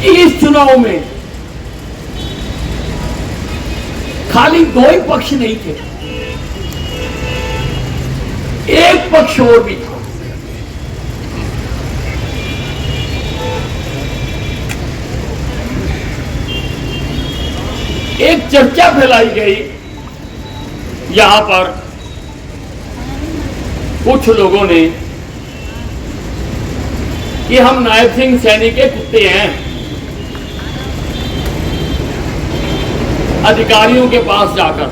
कि इस चुनाव में खाली दो ही पक्ष नहीं थे, एक पक्ष और भी था। एक चर्चा फैलाई गई यहां पर कुछ लोगों ने कि हम नायब सिंह सैनी के कुत्ते हैं, अधिकारियों के पास जाकर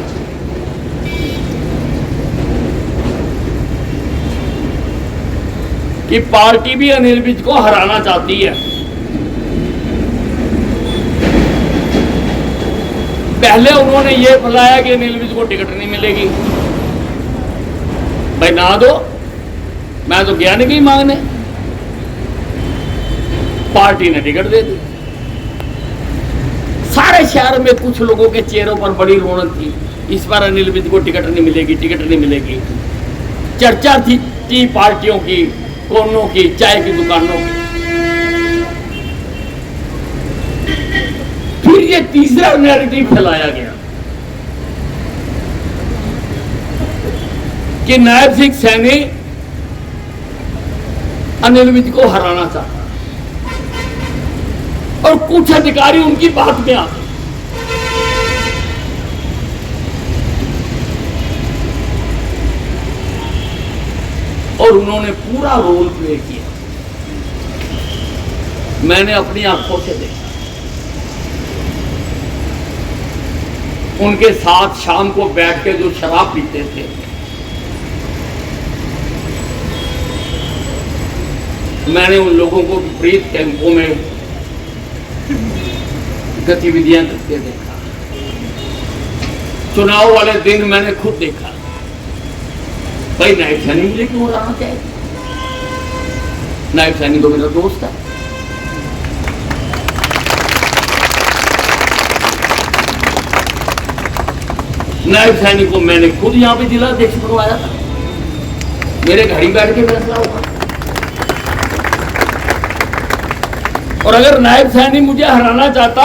कि पार्टी भी अनिल विज को हराना चाहती है। पहले उन्होंने ये फैलाया कि अनिल विज को टिकट नहीं मिलेगी। भाई ना दो, मैं तो गया नहीं मांगने, पार्टी ने टिकट दे दी। सारे शहर में कुछ लोगों के चेहरों पर बड़ी रौनक थी, इस बार अनिल विज को टिकट नहीं मिलेगी, टिकट नहीं मिलेगी। चर्चा थी पार्टियों की, कोनों की, चाय की दुकानों की। फिर ये तीसरा नैरेटिव फैलाया गया कि नायब सिंह सैनी अनिल विज को हराना चाहता और कुछ अधिकारी उनकी बात में आते। और उन्होंने पूरा रोल प्ले किया, मैंने अपनी आंखों से देखा। उनके साथ शाम को बैठ के जो शराब पीते थे, मैंने उन लोगों को विपरीत कैंपों में गतिविधियां करते देखा। चुनाव वाले दिन मैंने खुद देखा, भाई नायब सैनी मुझे क्यों हराना चाहिए? नायब सैनी तो मेरा दोस्त है। नायब सैनी को मैंने खुद यहां पे जिला अध्यक्ष बनवाया था, मेरे घर ही बैठ के फैसला होगा। और अगर नायब सैनी मुझे हराना चाहता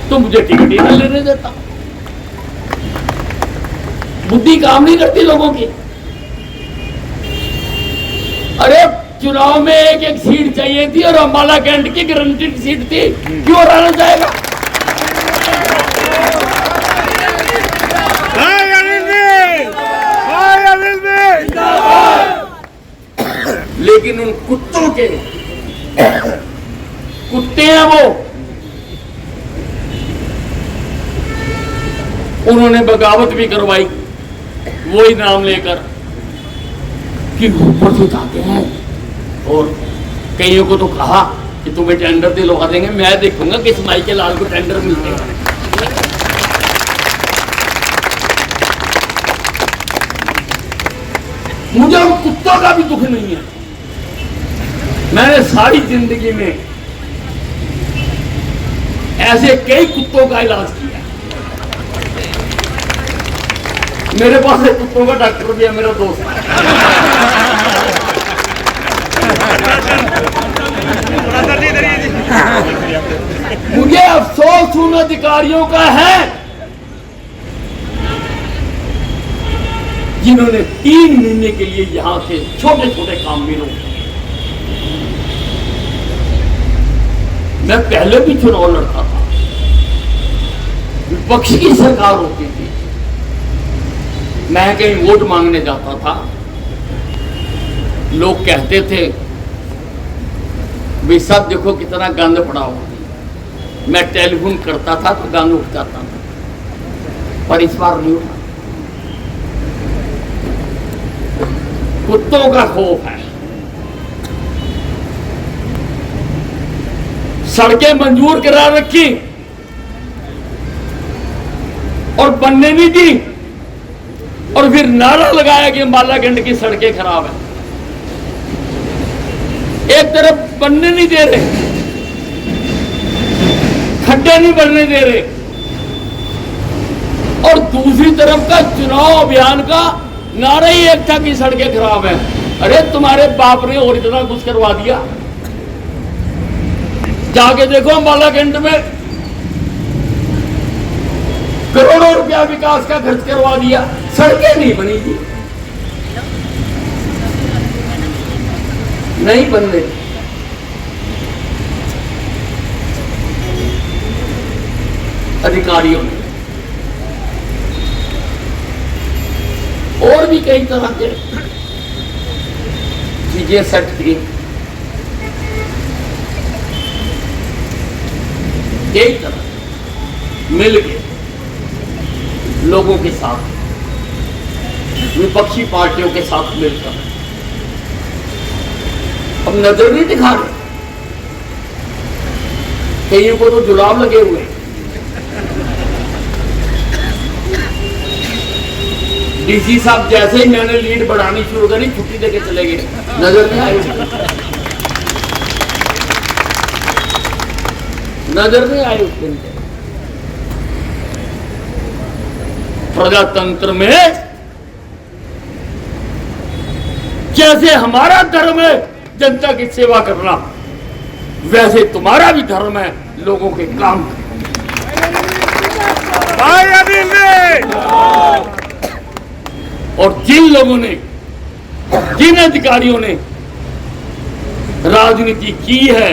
तो मुझे टिकट ही न लेने देता। बुद्धि काम नहीं करती लोगों की। अरे चुनाव में एक एक सीट चाहिए थी और अम्बाला कैंट की गारंटीड सीट थी, क्यों हराना चाहेगा? लेकिन उन कुत्तों के कुत्ते हैं वो, उन्होंने बगावत भी करवाई वही नाम लेकर कि ऊपर से जाते हैं। और कईयों को तो कहा कि तुम्हें टेंडर दिलवा देंगे, मैं देखूंगा किस माई के लाल को टेंडर मिलते हैं। मुझे उन कुत्तों का भी दुख नहीं है। मैंने सारी जिंदगी में ऐसे कई कुत्तों का इलाज किया। मेरे पास एक कुत्तों का डॉक्टर भी है, मेरा दोस्त है। मुझे अफसोस उन अधिकारियों का है जिन्होंने 3 महीने के लिए यहां से छोटे छोटे काम भी रोके। मैं पहले भी चुनाव लड़ता था, विपक्ष की सरकार होती थी, मैं कहीं वोट मांगने जाता था, लोग कहते थे वे सब देखो कितना गंद पड़ा हुआ। मैं टेलीफोन करता था तो गंद उठ जाता था, पर इस बार नहीं उठा। कुत्तों का खौफ है। सड़कें मंजूर करा रखी और बनने नहीं दी, और फिर नारा लगाया कि अम्बाला कैंट की सड़कें खराब है। एक तरफ बनने नहीं दे रहे, खड्डे नहीं भरने दे रहे, और दूसरी तरफ का चुनाव अभियान का नारा ही एक था कि सड़कें खराब है। अरे तुम्हारे बाप ने और इतना कुछ करवा दिया, जाके देखो अंबाला कैंट में करोड़ों रुपया विकास का खर्च करवा दिया, सड़कें नहीं बनी थी, नहीं बन रही। अधिकारियों ने और भी कई तरह के चीजें सेट की, कई तरह मिल के लोगों के साथ, विपक्षी पार्टियों के साथ मिलकर अब नजर नहीं दिखा रहे। कईयों को तो जुलाब लगे हुए हैं। डीसी साहब जैसे ही मैंने लीड बढ़ानी शुरू करी, छुट्टी देके चले गए, नजर नहीं आई, नजर नहीं आई उस दिन। प्रजातंत्र में जैसे हमारा धर्म है जनता की सेवा करना, वैसे तुम्हारा भी धर्म है लोगों के काम करना। और जिन लोगों ने, जिन अधिकारियों ने राजनीति की है,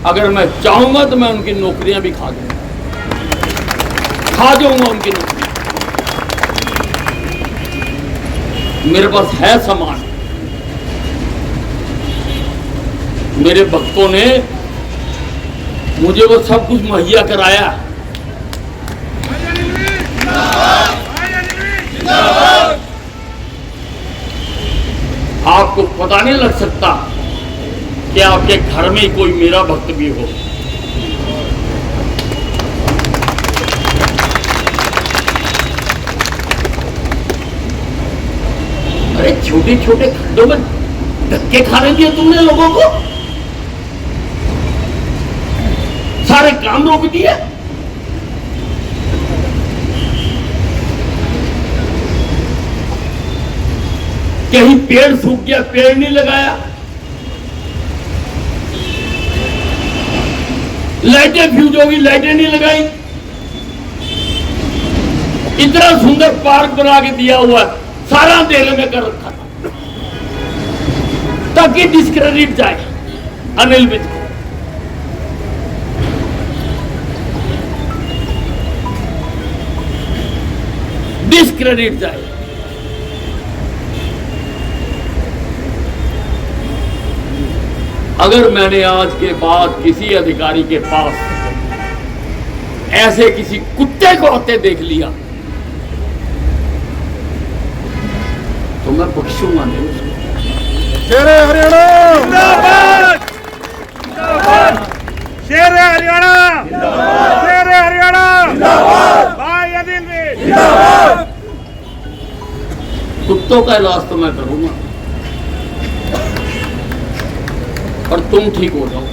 अगर मैं चाहूंगा तो मैं उनकी नौकरियां भी खा जाऊंगा उनकी नौकरी। मेरे पास है सामान, मेरे भक्तों ने मुझे वो सब कुछ मुहैया कराया। आपको पता नहीं लग सकता कि आपके घर में कोई मेरा भक्त भी हो। अरे छोटे छोटे खड्डों में धक्के खाने दिए तुमने लोगों को, सारे काम रोक दिए। कहीं पेड़ सूख गया, पेड़ नहीं लगाया, लाइटें फ्यूज होगी, लाइटें नहीं लगाई। इतना सुंदर पार्क बना के दिया हुआ, सारा अंधेरे में कर रखा था ताकि डिस्क्रेडिट जाए अनिल विज को। डिस्क्रेडिट जाए। अगर मैंने आज के बाद किसी अधिकारी के पास ऐसे किसी कुत्ते को आते देख लिया तो मैं बख्शूंगा नहीं उसको। शेरे हरियाणा जिंदाबाद, जिंदाबाद। शेरे हरियाणा जिंदाबाद, शेरे हरियाणा जिंदाबाद, भाई अनिल विज जिंदाबाद। कुत्तों का इलाज तो मैं करूंगा और तुम ठीक हो जाओ।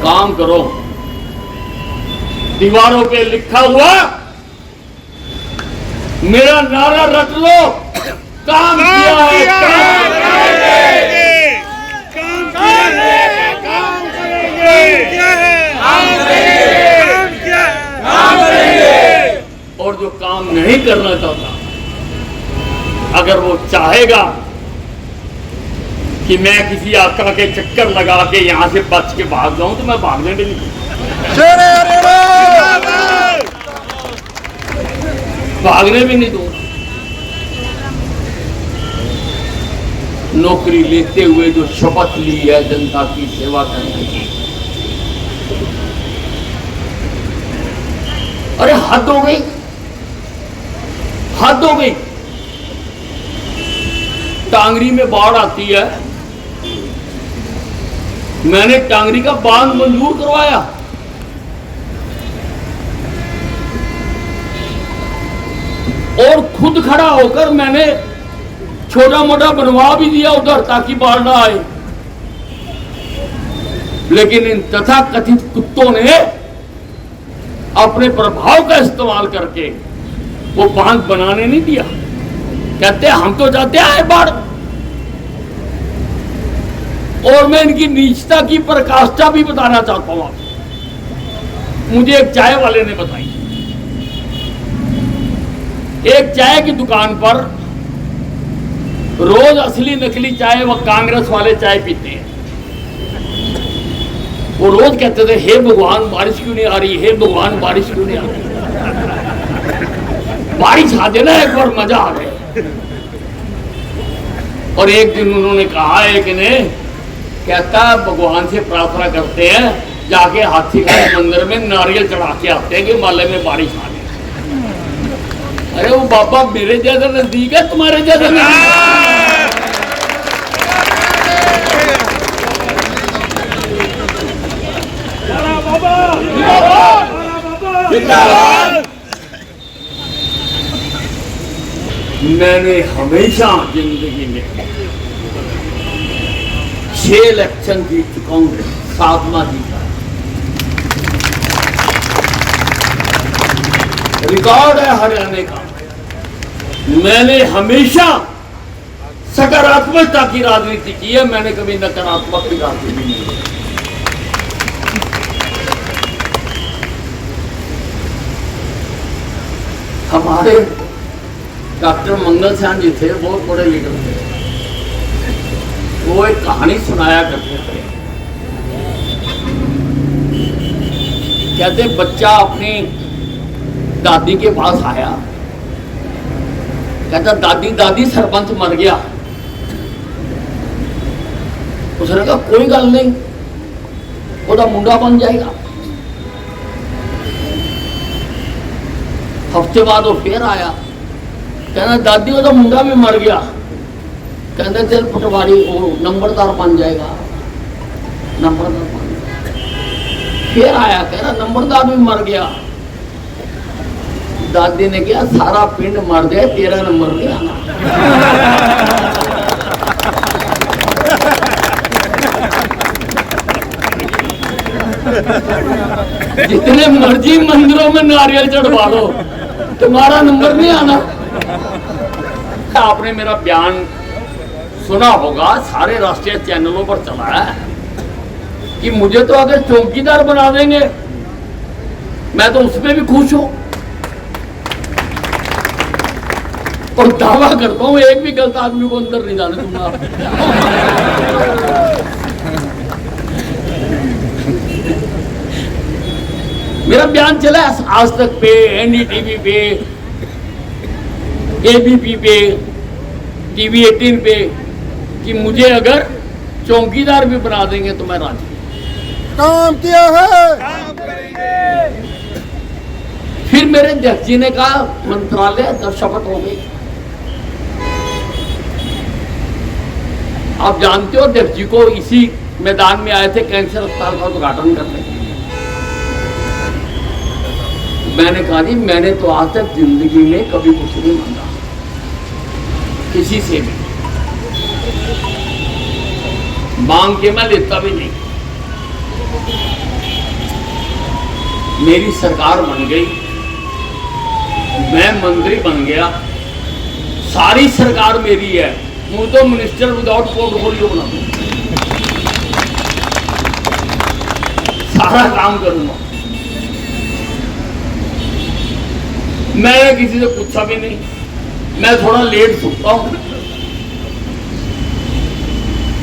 काम करो, दीवारों पे लिखा हुआ मेरा नारा रट लो, काम किया है, काम करेंगे, काम करेंगे, काम करेंगे, काम करेंगे। और जो काम नहीं करना चाहता, अगर वो चाहेगा कि मैं किसी आका के चक्कर लगा के यहां से बच के भाग जाऊं तो मैं भागने भी नहीं, भागने भी नहीं दूंगा। नौकरी लेते हुए जो शपथ ली है जनता की सेवा करने की, अरे हद हो गई, हद हो गई। टांगरी में बाढ़ आती है, मैंने टांगरी का बांध मंजूर करवाया, और खुद खड़ा होकर मैंने छोटा मोटा बनवा भी दिया उधर ताकि बाढ़ ना आए। लेकिन इन तथाकथित कुत्तों ने अपने प्रभाव का इस्तेमाल करके वो बांध बनाने नहीं दिया। कहते हम तो जाते आए बाढ़, और मैं इनकी नीचता की पराकाष्ठा भी बताना चाहता हूं आपको। मुझे एक चाय वाले ने बताई, एक चाय की दुकान पर रोज असली नकली चाय व कांग्रेस वाले चाय पीते हैं। वो रोज कहते थे, हे भगवान बारिश क्यों नहीं आ रही, हे भगवान बारिश क्यों नहीं आ रही। बारिश आ जाए ना एक बार, मजा आ गया। और एक दिन उन्होंने कहा, एक ने कहता भगवान से प्रार्थना करते हैं, जाके हाथी के मंदिर में नारियल चढ़ा के आते हैं कि माले में बारिश आ गई। अरे वो बाबा मेरे ज्यादा नजदीक है, तुम्हारे ज्यादा मैंने हमेशा जिंदगी में 6 इलेक्शन जीत चुका हूं, 7वां जीता। रिकॉर्ड है हरियाणा का। मैंने हमेशा सकारात्मकता की राजनीति की है, मैंने कभी नकारात्मक की राजनीति नहीं की। हमारे डॉक्टर मंगल सिंह जी थे, बहुत बड़े लीडर थे। वो एक कहानी सुनाया करते थे। कहते बच्चा अपनी दादी के पास आया, कहता दादी दादी सरपंच मर गया। उसने कहा कोई गल नहीं, ओदा मुंडा बन जाएगा। हफ्ते बाद वो फिर आया, कहना दादी वो तो मुंडा भी मर गया। कहते चल पटवारी वो नंबरदार बन जाएगा, नंबरदार बन जाएगा। फिर आया, कहना नंबरदार भी मर गया। दादी ने कहा सारा पिंड मर जाए, 13 नंबर नहीं आना। जितने मर्जी मंदिरों में नारियल चढ़वा लो, तुम्हारा नंबर नहीं आना। आपने मेरा बयान सुना होगा, सारे राष्ट्रीय चैनलों पर चला है कि मुझे तो अगर चौकीदार बना देंगे, मैं तो उसमें भी खुश हूं। और दावा करता हूं एक भी गलत आदमी को अंदर नहीं जाने दूंगा। मेरा बयान चला आज तक पे, एनडीटीवी पे, एबीपी पे, टीवी 18 पे कि मुझे अगर चौकीदार भी बना देंगे तो मैं राजी। काम किया है, काम करेंगे। फिर मेरे अध्यक्ष जी ने कहा मंत्रालय जब शपथ हो गई। आप जानते हो अध्यक्ष जी को इसी मैदान में आए थे कैंसर अस्पताल का उद्घाटन करने के लिए। मैंने कहा जी मैंने तो आज तक जिंदगी में कभी कुछ नहीं मांगा किसी से भी, मांग के मैं लेता भी नहीं। मेरी सरकार बन गई, मैं मंत्री बन गया, सारी सरकार मेरी है। मुझे तो मिनिस्टर विदाउट पोर्टफोलियो बना दूं, सारा काम करूंगा। मैं किसी से पूछा भी नहीं। मैं थोड़ा लेट सोता हूं,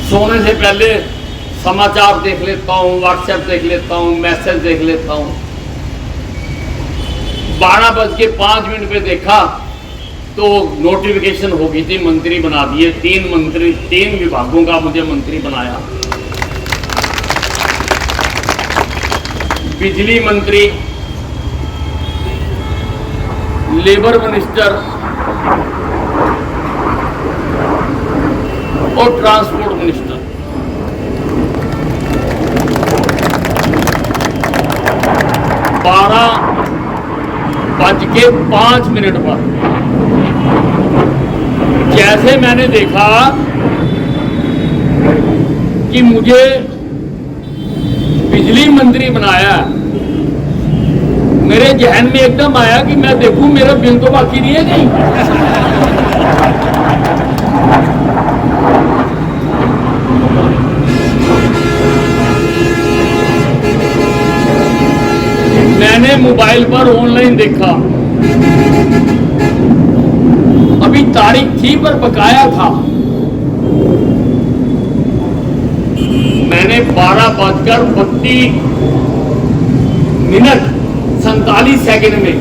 सोने से पहले समाचार देख लेता हूं, व्हाट्सएप देख लेता हूं, मैसेज देख लेता हूं। 12:05 पे देखा तो नोटिफिकेशन हो गई थी, मंत्री बना दिए। 3 विभागों का मुझे मंत्री बनाया। बिजली मंत्री, लेबर मिनिस्टर और ट्रांसपोर्ट मिनिस्टर। बारह बज के 5 मिनट पर जैसे मैंने देखा कि मुझे बिजली मंत्री बनाया, मेरे जहन में एकदम आया कि मैं देखूं मेरा बिल तो बाकी नहीं है कहीं। मोबाइल पर ऑनलाइन देखा, अभी तारीख थी पर बकाया था। मैंने 12:32 में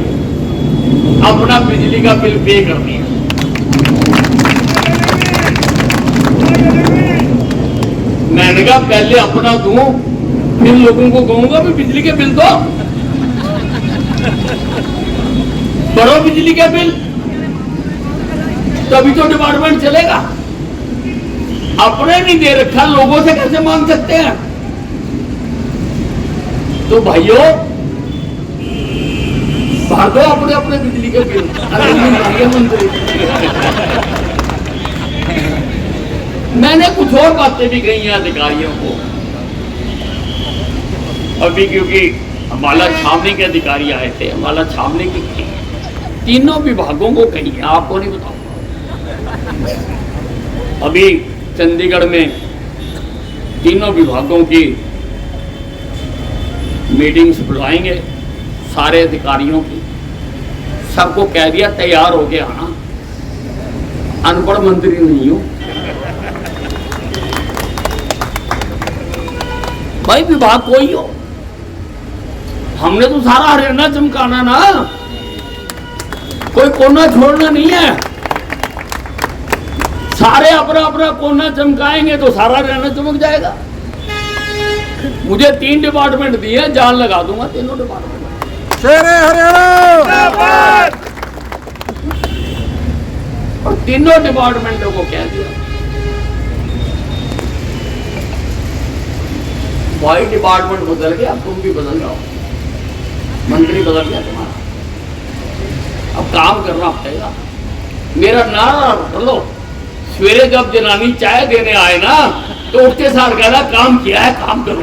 अपना बिजली का बिल पे कर दिया। मैंने कहा पहले अपना दूं, फिर लोगों को कहूंगा भी बिजली के बिल दो, भरो बिजली का बिल, तभी तो डिपार्टमेंट चलेगा। अपने नहीं दे रखा, लोगों से कैसे मांग सकते हैं? तो भाइयों भर दो अपने अपने बिजली के बिल। अरे मंत्री मैंने कुछ और बातें भी कही हैं अधिकारियों को अभी, क्योंकि अम्बाला छावनी के अधिकारी आए थे, अम्बाला छावनी की तीनों विभागों को कही है, आपको नहीं बताऊंगा। अभी चंडीगढ़ में तीनों विभागों की मीटिंग्स बुलाएंगे, सारे अधिकारियों की, सबको कह दिया तैयार हो के आना, अनपढ़ मंत्री नहीं हूं भाई, विभाग कोई हो, हमने तो सारा हरियाणा चमकाना ना, कोई कोना छोड़ना नहीं है। सारे अपना अपना कोना चमकाएंगे तो सारा हरियाणा चमक जाएगा। मुझे 3 डिपार्टमेंट दिए, जान लगा दूंगा तीनों डिपार्टमेंट। शेरे हरियाणा और तीनों डिपार्टमेंटों को कह दिया भाई डिपार्टमेंट बदल गया, अब तुम भी बदल जाओ, मंत्री बदल गया तुम्हारा, अब काम करना पड़ेगा। मेरा नारा कर लो, सवेरे जब जनानी चाय देने आए ना तो उठते सार कहना काम किया है, काम करो।